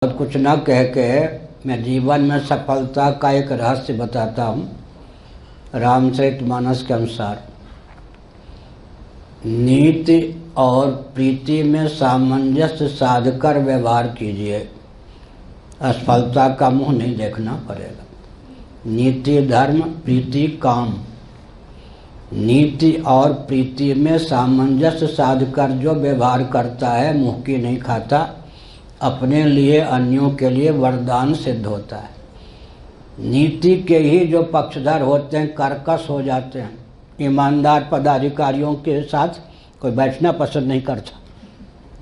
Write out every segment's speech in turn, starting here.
बहुत कुछ न कह के मैं जीवन में सफलता का एक रहस्य बताता हूँ। रामचरितमानस के अनुसार नीति और प्रीति में सामंजस्य साधकर व्यवहार कीजिए, असफलता का मुंह नहीं देखना पड़ेगा। नीति धर्म प्रीति काम, नीति और प्रीति में सामंजस्य साधकर जो व्यवहार करता है मुंह की नहीं खाता, अपने लिए अन्यों के लिए वरदान सिद्ध होता है। नीति के ही जो पक्षधर होते हैं कर्कश हो जाते हैं। ईमानदार पदाधिकारियों के साथ कोई बैठना पसंद नहीं करता,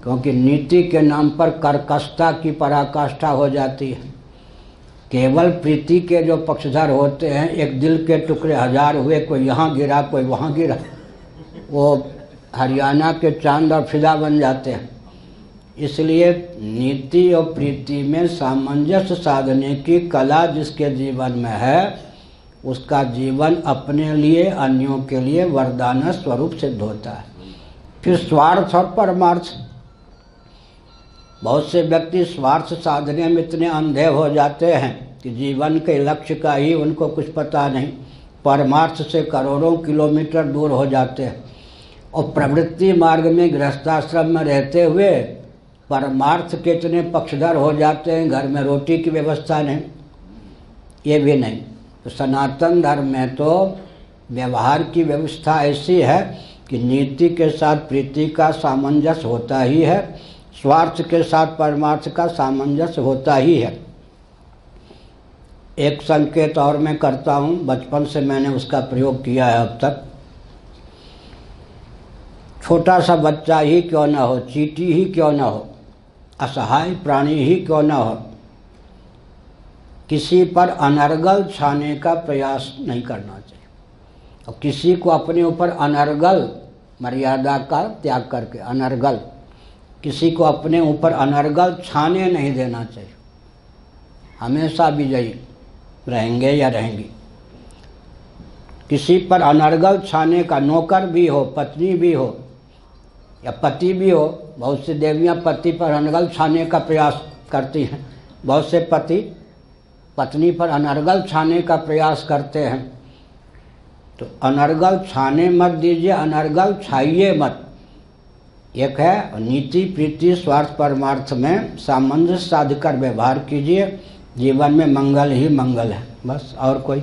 क्योंकि नीति के नाम पर कर्कशता की पराकाष्ठा हो जाती है। केवल प्रीति के जो पक्षधर होते हैं, एक दिल के टुकड़े हजार हुए, कोई यहाँ गिरा कोई वहाँ गिरा, वो हरियाणा के चांद और फिदा बन जाते हैं। इसलिए नीति और प्रीति में सामंजस्य साधने की कला जिसके जीवन में है, उसका जीवन अपने लिए अन्यों के लिए वरदान स्वरूप सिद्ध होता है। फिर स्वार्थ और परमार्थ, बहुत से व्यक्ति स्वार्थ साधने में इतने अंधे हो जाते हैं कि जीवन के लक्ष्य का ही उनको कुछ पता नहीं, परमार्थ से करोड़ों किलोमीटर दूर हो जाते हैं। और प्रवृत्ति मार्ग में गृहस्थाश्रम में रहते हुए परमार्थ के इतने पक्षधर हो जाते हैं, घर में रोटी की व्यवस्था नहीं, ये भी नहीं। तो सनातन धर्म में तो व्यवहार की व्यवस्था ऐसी है कि नीति के साथ प्रीति का सामंजस्य होता ही है, स्वार्थ के साथ परमार्थ का सामंजस्य होता ही है। एक संकेत और मैं करता हूँ, बचपन से मैंने उसका प्रयोग किया है अब तक। छोटा सा बच्चा ही क्यों ना हो, चींटी ही क्यों ना हो, असहाय प्राणी ही क्यों ना हो, किसी पर अनर्गल छाने का प्रयास नहीं करना चाहिए। और किसी को अपने ऊपर अनर्गल, मर्यादा का त्याग करके अनर्गल, किसी को अपने ऊपर अनर्गल छाने नहीं देना चाहिए। हमेशा विजयी रहेंगे या रहेंगी। किसी पर अनर्गल छाने का, नौकर भी हो, पत्नी भी हो या पति भी हो, बहुत सी देवियाँ पति पर अनर्गल छाने का प्रयास करती हैं, बहुत से पति पत्नी पर अनर्गल छाने का प्रयास करते हैं। तो अनर्गल छाने मत दीजिए, अनर्गल छाइए मत। एक है नीति प्रीति स्वार्थ परमार्थ में सामंजस्य साधकर व्यवहार कीजिए, जीवन में मंगल ही मंगल है, बस और कोई